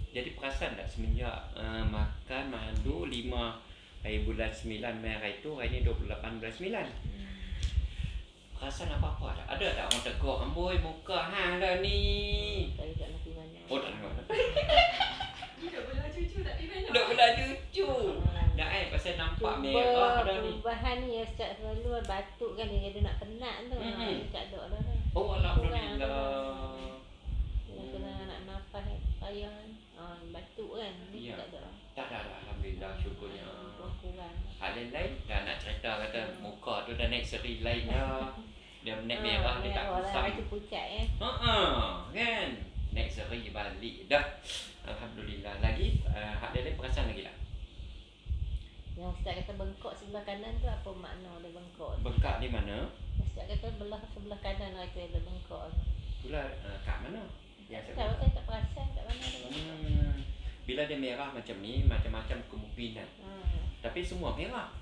Jadi perasan tak semenjak makan madu 5 hari bulan 9 merah itu, hari ni 28 bulan 9. Perasan apa-apa tak? Ada tak orang tegur, amboi muka hang dah ni? Saya tak nak pergi mana. Oh tak nak. Duduk belah cucu tak pergi mana. Duk belah cucu. Dah pasal nampak merah dah ni. Perubahan ni sejak selalu batuk kan dia nak penat tu. Tak ada dah. Oh alhamdulillah. Dia kena nak nafas payah kan. Batuk kan. Ni tak ada. Tak ada alhamdulillah syukurnya. Kurang. Ada lain dah nak cerita kata muka tu dah naik seri lain dah. Dia naik merah dia tak kusam. Itu pucat Kan. Naik seri balik dah. Alhamdulillah. Lagi hak dia perasan lagi tak? Yang Ustaz kata bengkok sebelah kanan tu apa makna dia bengkok? Bengkak di mana? Ustaz kata sebelah kanan rasa ada bengkok. Itulah kat mana? Yang saya tak perasan kat mana ada bengkok. Bila dia merah macam ni, macam-macam kemungkinan. Tapi semua merah.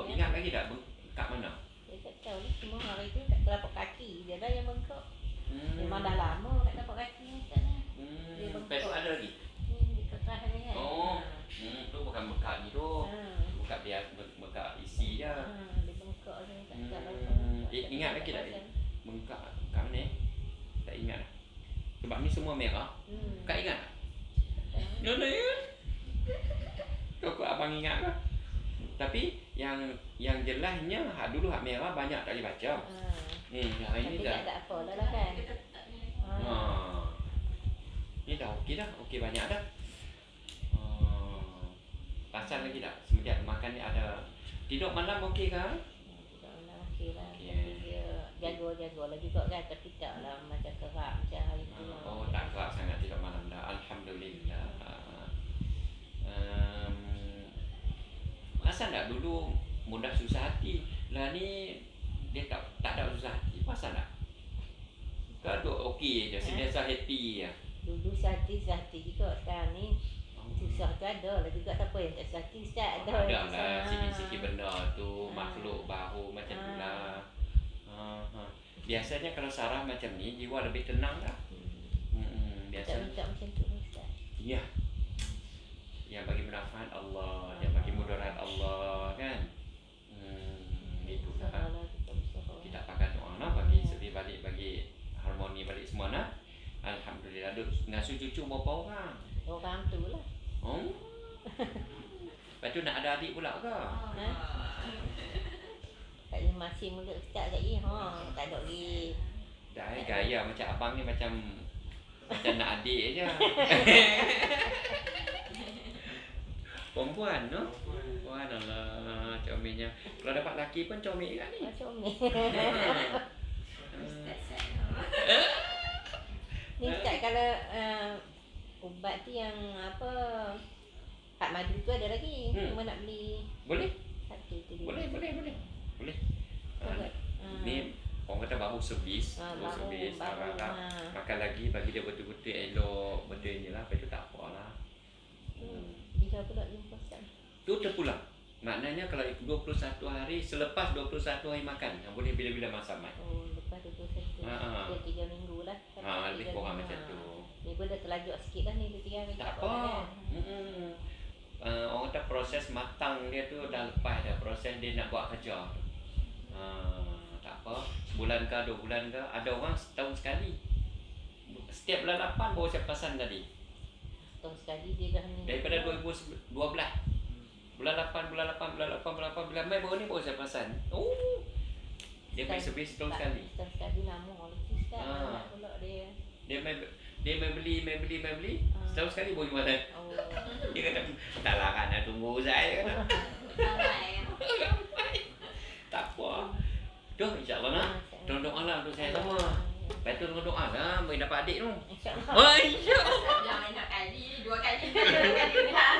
Ingat lagi tak kat mana? Saya tak tahu ni, semua hari tu kat telapak kaki dia dah yang bengkok. Memang dah lama kat telapak kaki Ustaz ni. Dia bengkok. Lepas tu ada lagi? Ni kerah ni kan. Tu bukan bekak ni tu. Bekak biar bekak isi je. Dia bengkok ni tak tahu. Ingat lagi tak? Bengkak kat mana? Tak ingat dah. Sebab ni semua merah. Kak ingat tak? No. Kau abang ingat ke? Tapi yang jelasnya dulu hak merah banyak tak dibaca. Hari ni dah. Tak ada apa dah kan. Ni dah okey dah. Okey banyak dah. Perasan lagi tak? Semenjak makan ni ada tidur malam okey ke? Tidur malam okey lah. Dia jaga-jaga lah juga kan. Tapi tak lah macam kerap macam hari tu. Tak kerap sangat tidur malam dah. Alhamdulillah. Perasan tak dulu mudah susah hati. Lah ni dia tak ada susah hati. Perasan tak? Kau duk okey je. Sentiasa happy je. Dulu sehati juga. Sekarang ni susah tu ada lah juga. Siapa yang tak sehati Ustaz? Ada lah sikit-sikit benda tu. Makhluk baru macam tu lah. Biasanya kalau Sarah macam ni, jiwa lebih tenang lah. Tak minta macam tu Ustaz. Ya. Yang bagi manfaat Allah, yang bagi mudarat Allah kan. Itulah. Kita pakai doa nah bagi sedih balik, bagi harmoni balik semua nah. Alhamdulillah. Ngasuh cucu berapa orang? Orang tu lah. Lepas tu nak ada adik pula ke? Tak ada masih mulut Ustaz lagi. Tak ada lagi. Dah gaya macam abang ni macam nak adik je. Perempuan no? Perempuan Allah comelnya. Kalau dapat laki pun comel kan ni. Comel. Ni Ustaz kalau ubat tu yang apa hak madu tu ada lagi. Cuma nak beli. Boleh? Satu tu dia. Boleh. Ni orang kata baru servis. Makan lagi bagi dia betul-betul elok, betul inilah. Lepas tu tak apalah. Bila pula jumpa Ustaz? Tu terpulang. Maknanya kalau 21 hari, selepas 21 hari makan, boleh bila-bila masak mat. Lepas 21. Dia 3 minggu lah. Lebih kurang macam tu. Ni pun dah terlajak sikit lah ni 3 hari. Tak apa. Orang kata proses matang dia tu dah lepas dah. Proses dia nak buat kerja. Tak apa. Sebulan ke 2 bulan ke. Ada orang setahun sekali. Setiap bulan 8 baru saya perasan tadi. Setahun sekali dia dah ni. Daripada 2012. Bulan 8, bulan Mei baru ni baru saya perasan. Dia pergi servis setahun sekali. Setahun sekali lama lagi Ustaz. Pula dia. Dia beli. Setahun sekali baru jualan. Dia kata, tak lah kan nak tunggu saya kata. Tak apa. Tuh insyaAllah nak. Tolong doa lah untuk saya semua. Lepas tu tolong doa lah. Boleh dapat adik tu. InsyaAllah. InsyaAllah. Jangan nak kali, 2 kali. 2 kali dah.